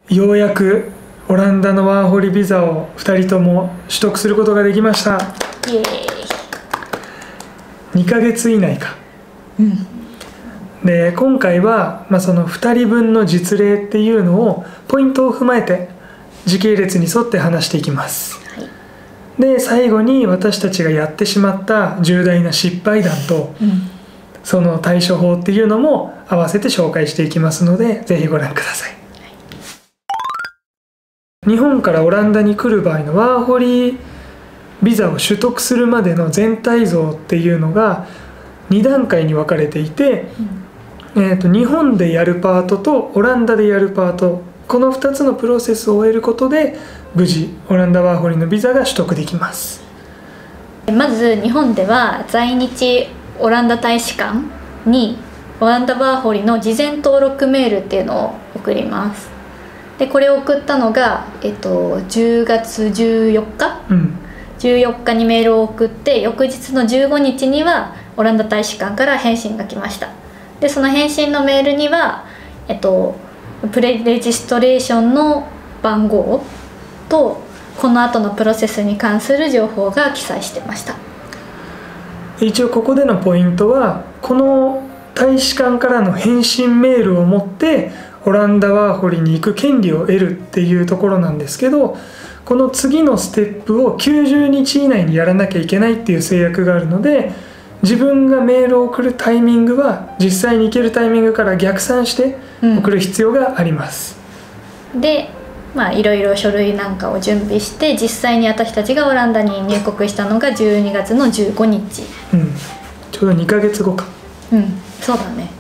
ようやくオランダのワーホリビザを2人とも取得することができました。イエーイ。2ヶ月以内か。うん。で今回は、その2人分の実例っていうのをポイントを踏まえて時系列に沿って話していきます。はい。で最後に私たちがやってしまった重大な失敗談と、その対処法っていうのも合わせて紹介していきますので、ぜひご覧ください。日本からオランダに来る場合のワーホリビザを取得するまでの全体像っていうのが2段階に分かれていて、日本でやるパートとオランダでやるパート、この2つのプロセスを終えることで無事オランダワーホリのビザが取得できます。まず日本では在日オランダ大使館にオランダワーホリの事前登録メールっていうのを送ります。でこれを送ったのが、10月14日、14日にメールを送って、翌日の15日にはオランダ大使館から返信が来ました。でその返信のメールには、プレレジストレーションの番号とこの後のプロセスに関する情報が記載してました。一応ここでのポイントは、この大使館からの返信メールを持ってオランダワーホリに行く権利を得るっていうところなんですけど、この次のステップを90日以内にやらなきゃいけないっていう制約があるので、自分がメールを送るタイミングは実際に行けるタイミングから逆算して送る必要があります。でいろいろ書類なんかを準備して、実際に私たちがオランダに入国したのが12月の15日、ちょうど2ヶ月後か。そうだね。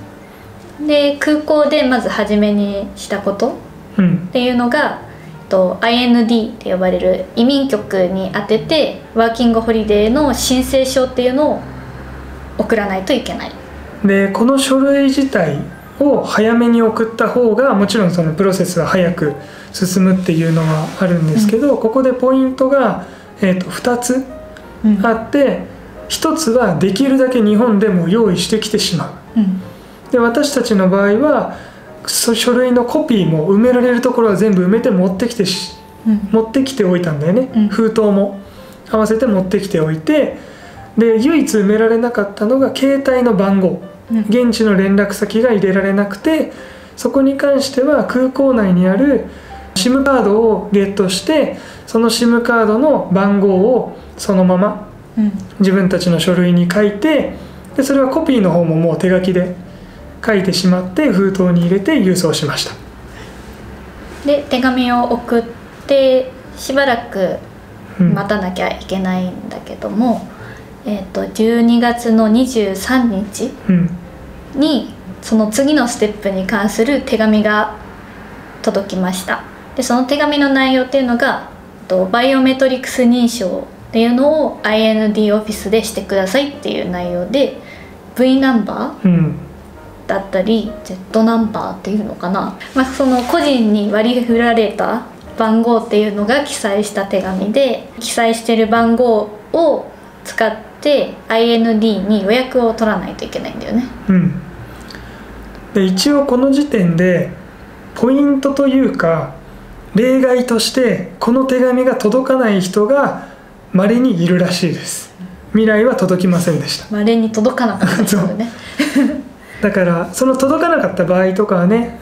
で空港でまず初めにしたことっていうのが、IND って呼ばれる移民局に宛ててワーキングホリデーの申請書っていうのを送らないといけない。でこの書類自体を早めに送った方がもちろんそのプロセスは早く進むっていうのはあるんですけど、ここでポイントが、2つあって、1つはできるだけ日本でも用意してきてしまう。で私たちの場合は書類のコピーも埋められるところは全部埋めて持ってきておいたんだよね。封筒も合わせて持ってきておいて、で唯一埋められなかったのが携帯の番号、現地の連絡先が入れられなくて、そこに関しては空港内にある SIM カードをゲットして、その SIM カードの番号をそのまま自分たちの書類に書いて、でそれはコピーの方ももう手書きで書いてしまって封筒に入れて郵送しました。で手紙を送ってしばらく待たなきゃいけないんだけども、12月の23日にその次のステップに関する手紙が届きました。でその手紙の内容っていうのが、バイオメトリクス認証っていうのを IND オフィスでしてくださいっていう内容で、 V ナンバー、だったり Z ナンバーっていうのかな、その個人に割り振られた番号っていうのが記載した手紙で、記載してる番号を使って IND に予約を取らないといけないんだよね。で一応この時点でポイントというか例外として、この手紙が届かない人が稀にいるらしいです。未来は届きませんでした。稀に届かなかったんだよねだからその届かなかった場合とかはね、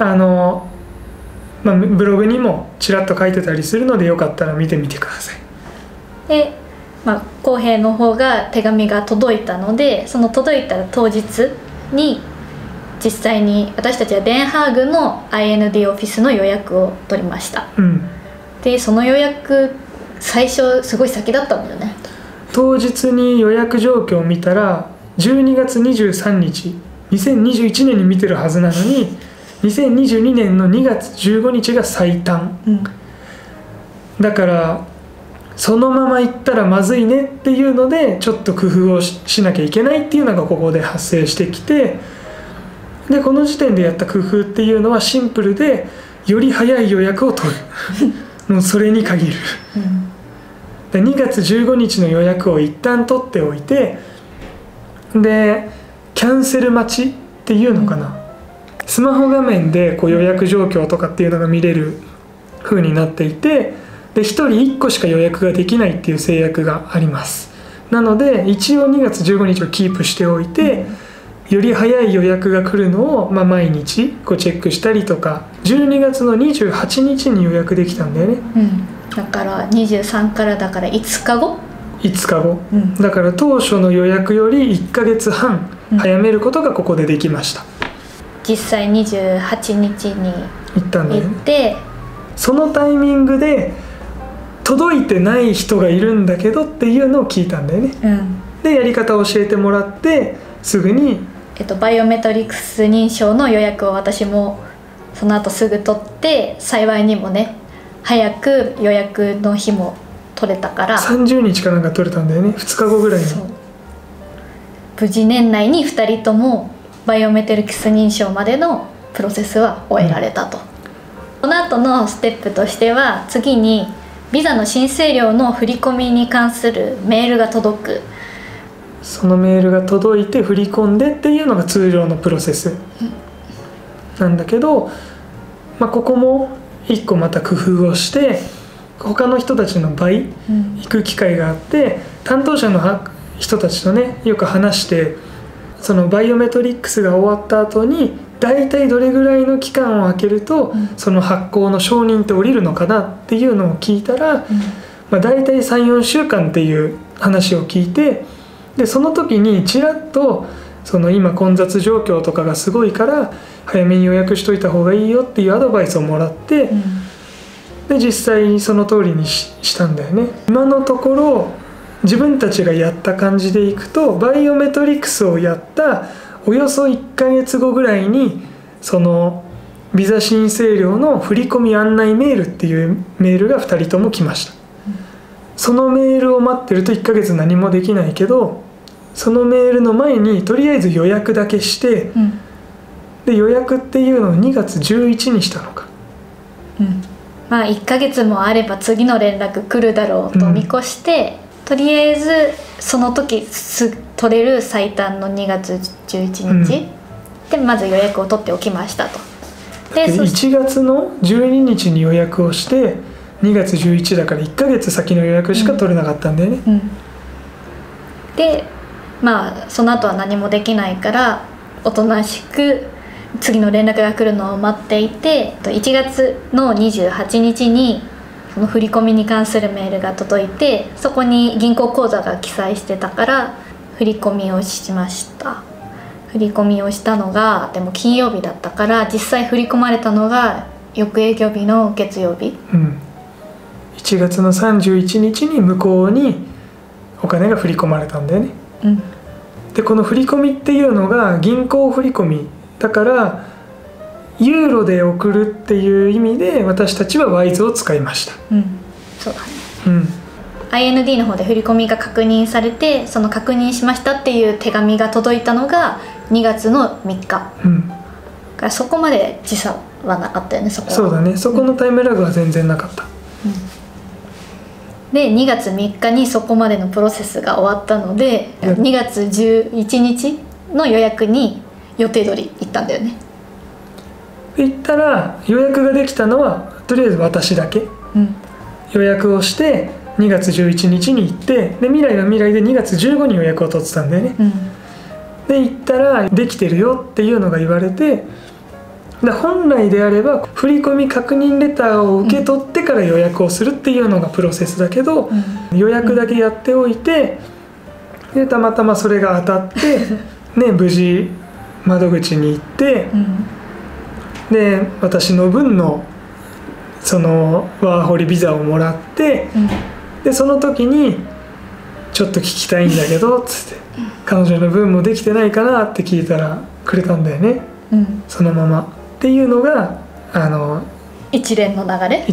ブログにもちらっと書いてたりするので、よかったら見てみてください。で、公平の方が手紙が届いたので、その届いた当日に実際に私たちはデンハーグの IND オフィスの予約を取りました。でその予約最初すごい先だったんだよね。当日に予約状況を見たら12月23日2021年に見てるはずなのに、2022年の2月15日が最短、だからそのまま行ったらまずいねっていうので、ちょっと工夫を しなきゃいけないっていうのがここで発生してきて、でこの時点でやった工夫っていうのはシンプルで、より早い予約を取るもうそれに限る、で2月15日の予約を一旦取っておいて、でキャンセル待ちっていうのかな、スマホ画面でこう予約状況とかっていうのが見れる風になっていて、で1人1個しか予約ができないっていう制約があります。なので一応2月15日をキープしておいて、より早い予約が来るのを、毎日こうチェックしたりとか、12月の28日に予約できたんだよね。だから23からだから5日後5日後、だから当初の予約より1ヶ月半早めることがここでできました。実際28日に行ったんだよね。行って、そのタイミングで届いてない人がいるんだけどっていうのを聞いたんだよね。でやり方を教えてもらってすぐに、バイオメトリクス認証の予約を私もその後すぐ取って、幸いにもね早く予約の日も取れたから30日かなんか取れたんだよね。2日後ぐらいに。無事年内に2人ともバイオメトリクス認証までのプロセスは終えられたと。この後のステップとしては、次にビザの申請料の振り込みに関するメールが届く。そのメールが届いて振り込んでっていうのが通常のプロセスなんだけど、ここも一個また工夫をして、他の人たちの倍行く機会があって、担当者の人たちとねよく話して、そのバイオメトリックスが終わった後に大体どれぐらいの期間を空けると、その発行の承認って下りるのかなっていうのを聞いたら、大体 3,4 週間っていう話を聞いて、でその時にちらっとその今混雑状況とかがすごいから早めに予約しといた方がいいよっていうアドバイスをもらって、で実際にその通りにしたんだよね。今のところ自分たちがやった感じでいくと、バイオメトリクスをやったおよそ1ヶ月後ぐらいにそのビザ申請料の振込案内メールっていうメールが2人とも来ました。そのメールを待ってると1ヶ月何もできないけど、そのメールの前にとりあえず予約だけして、で予約っていうのを2月11にしたのか。1ヶ月もあれば次の連絡来るだろうと見越して、とりあえずその時取れる最短の2月11日、でまず予約を取っておきましたと。で1月の12日に予約をして2月11だから1ヶ月先の予約しか取れなかったんだよね。でその後は何もできないからおとなしく次の連絡が来るのを待っていて、1月の28日にその振り込みに関するメールが届いて、そこに銀行口座が記載してたから振り込みをしました。振り込みをしたのがでも金曜日だったから、実際振り込まれたのが翌営業日の月曜日、1月の31日に向こうにお金が振り込まれたんだよね。でこの振り込みっていうのが銀行振り込みだから、ユーロで送るっていう意味で私たちはワイズを使いました。そうだね。IND の方で振り込みが確認されて、その確認しましたっていう手紙が届いたのが2月の3日、からそこまで時差はなかったよね。そこはそうだね。そこのタイムラグは全然なかった。で2月3日にそこまでのプロセスが終わったので、2月11日の予約に予定通り行ったんだよね。行ったら予約ができたのはとりあえず私だけ、予約をして2月11日に行って、で未来は未来で2月15に予約を取ってたんだよね。で行ったらできてるよっていうのが言われて、で本来であれば振込確認レターを受け取ってから予約をするっていうのがプロセスだけど、予約だけやっておいて、でたまたまそれが当たって無事窓口に行って、で私の分のそのワーホリビザをもらって、でその時に「ちょっと聞きたいんだけど」っつって「彼女の分もできてないかな」って聞いたらくれたんだよね、そのままっていうのが一連の流れ、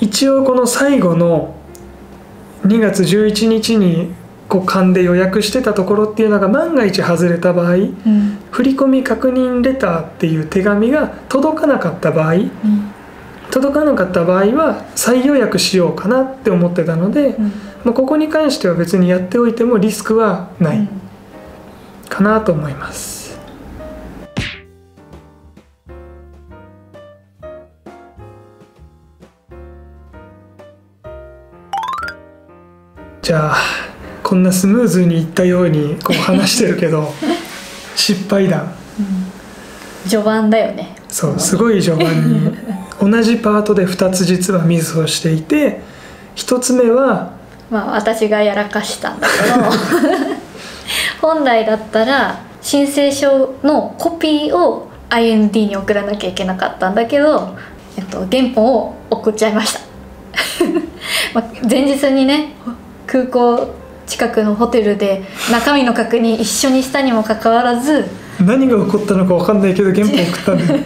一応この最後の2月11日に勘で予約してたところっていうのが万が一外れた場合、振込確認レターっていう手紙が届かなかった場合、は再予約しようかなって思ってたので、ここに関しては別にやっておいてもリスクはないかなと思います。じゃあこんなスムーズにいったようにこう話してるけど失敗談、序盤だよね。そうすごい序盤に同じパートで2つ実はミスをしていて、1つ目はまあ私がやらかしたんだけど本来だったら申請書のコピーを IND に送らなきゃいけなかったんだけど、原本を送っちゃいましたまあ前日にね空港近くのホテルで中身の確認一緒にしたにもかかわらず、何が起こったのか分かんないけど原本送ったんだよ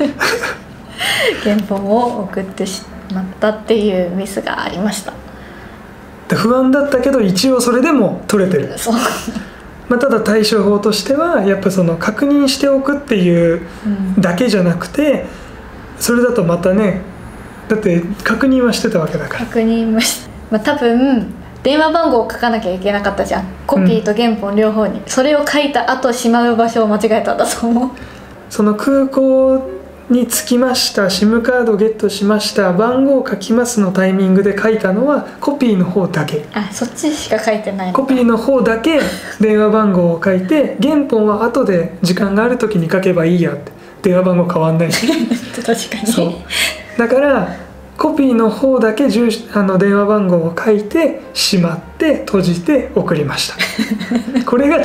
原本を送ってしまったっていうミスがありました。不安だったけど一応それでも取れてる。そうまあ、ただ対処法としてはやっぱその確認しておくっていうだけじゃなくて、それだとまたね、だって確認はしてたわけだから。確認もし、まあ、多分電話番号を書かなきゃいけなかったじゃん、コピーと原本両方に、それを書いた後しまう場所を間違えたんだと思う。その空港に着きました、 SIM カードゲットしました、番号書きますのタイミングで書いたのはコピーの方だけ。あ、そっちしか書いてないの。コピーの方だけ電話番号を書いて、原本は後で時間がある時に書けばいいやって、電話番号変わんないし確かに。そうだからコピーの方だけ電話番号を書いてしまって閉じて送りましたこれが違う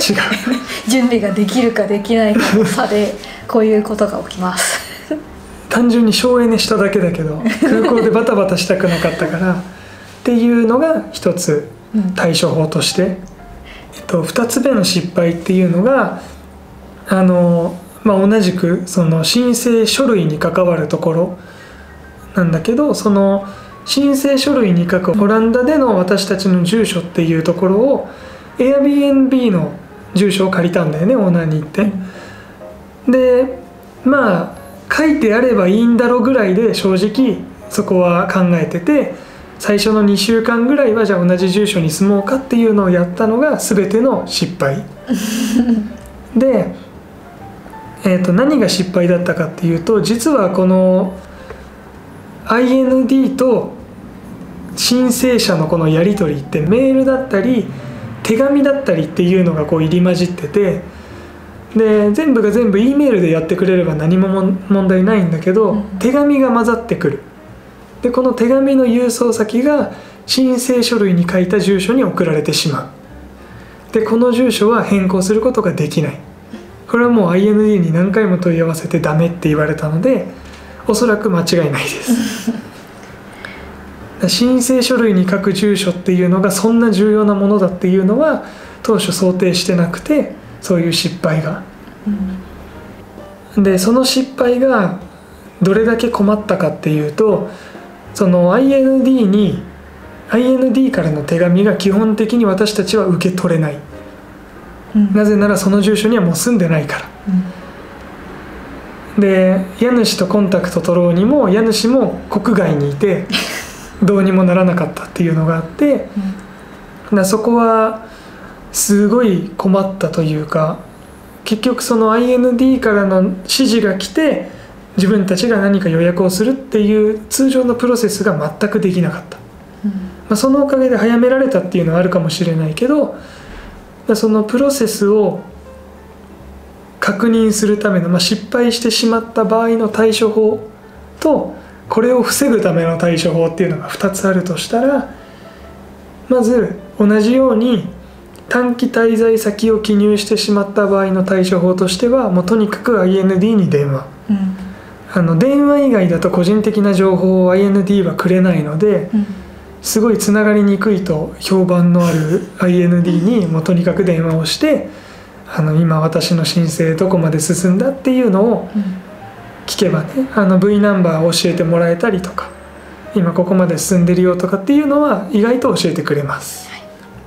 準備ができるかできないかの差でこういうことが起きます単純に省エネしただけだけど空港でバタバタしたくなかったからっていうのが一つ対処法として、2つ目の失敗っていうのがまあ、同じくその申請書類に関わるところなんだけど、その申請書類に書くオランダでの私たちの住所っていうところを Airbnb の住所を借りたんだよね、オーナーに行って。でまあ書いてあればいいんだろうぐらいで正直そこは考えてて、最初の2週間ぐらいはじゃあ同じ住所に住もうかっていうのをやったのが全ての失敗で、何が失敗だったかっていうと、実はこの IND と申請者のこのやり取りってメールだったり手紙だったりっていうのがこう入り混じってて、で全部が全部 E メールでやってくれれば何も問題ないんだけど、手紙が混ざってくる。でこの手紙の郵送先が申請書類に書いた住所に送られてしまう。でこの住所は変更することができない。これはもう IND に何回も問い合わせてダメって言われたので、おそらく間違いないです申請書類に書く住所っていうのがそんな重要なものだっていうのは当初想定してなくて、そういう失敗が、でその失敗がどれだけ困ったかっていうと、その IND からの手紙が基本的に私たちは受け取れない、なぜならその住所にはもう住んでないから、で家主とコンタクト取ろうにも家主も国外にいてどうにもならなかったっていうのがあって、そこはすごい困ったというか、結局その IND からの指示が来て自分たちが何か予約をするっていう通常のプロセスが全くできなかった、そのおかげで早められたっていうのはあるかもしれないけど、そのプロセスを確認するための、失敗してしまった場合の対処法とこれを防ぐための対処法っていうのが2つあるとしたら、まず同じように短期滞在先を記入してしまった場合の対処法としては、もうとにかく IND に電話、電話以外だと個人的な情報を IND はくれないので、すごいつながりにくいと評判のある IND にもうとにかく電話をして、今私の申請どこまで進んだっていうのを聞けばね、V ナンバーを教えてもらえたりとか、今ここまで進んでるよとかっていうのは意外と教えてくれます、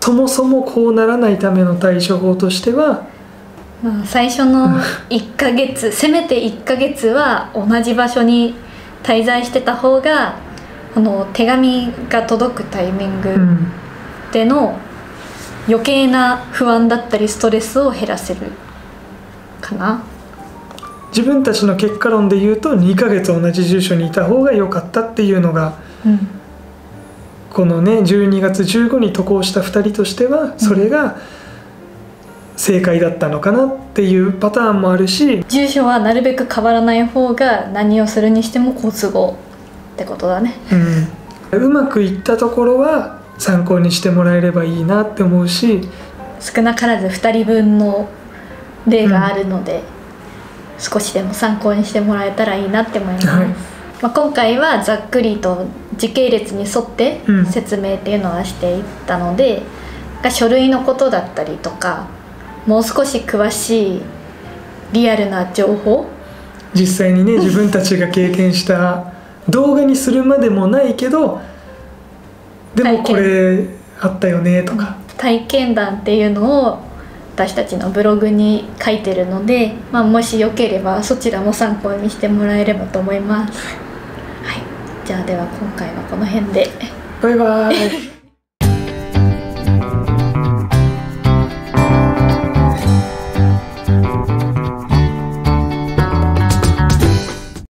そもそもこうならないための対処法としては、最初の1ヶ月せめて1ヶ月は同じ場所に滞在してた方が、この手紙が届くタイミングでの余計な不安だったりストレスを減らせるかな。自分たちの結果論で言うと2ヶ月同じ住所にいた方が良かったっていうのがこのね12月15に渡航した2人としてはそれが正解だったのかなっていうパターンもあるし、住所はなるべく変わらない方が何をするにしても好都合ってことだね。うまくいったところは参考にしてもらえればいいなって思うし、少なからず2人分の例があるので、少しでも参考にしてもらえたらいいなって思います。今回はざっくりと時系列に沿って説明っていうのはしていったので、書類のことだったりとかもう少し詳しいリアルな情報、実際にね自分たちが経験した動画にするまでもないけどでもこれあったよねとか、体験談っていうのを私たちのブログに書いてるので、もしよければそちらも参考にしてもらえればと思います。はい、じゃあでは今回はこの辺で。バイバイ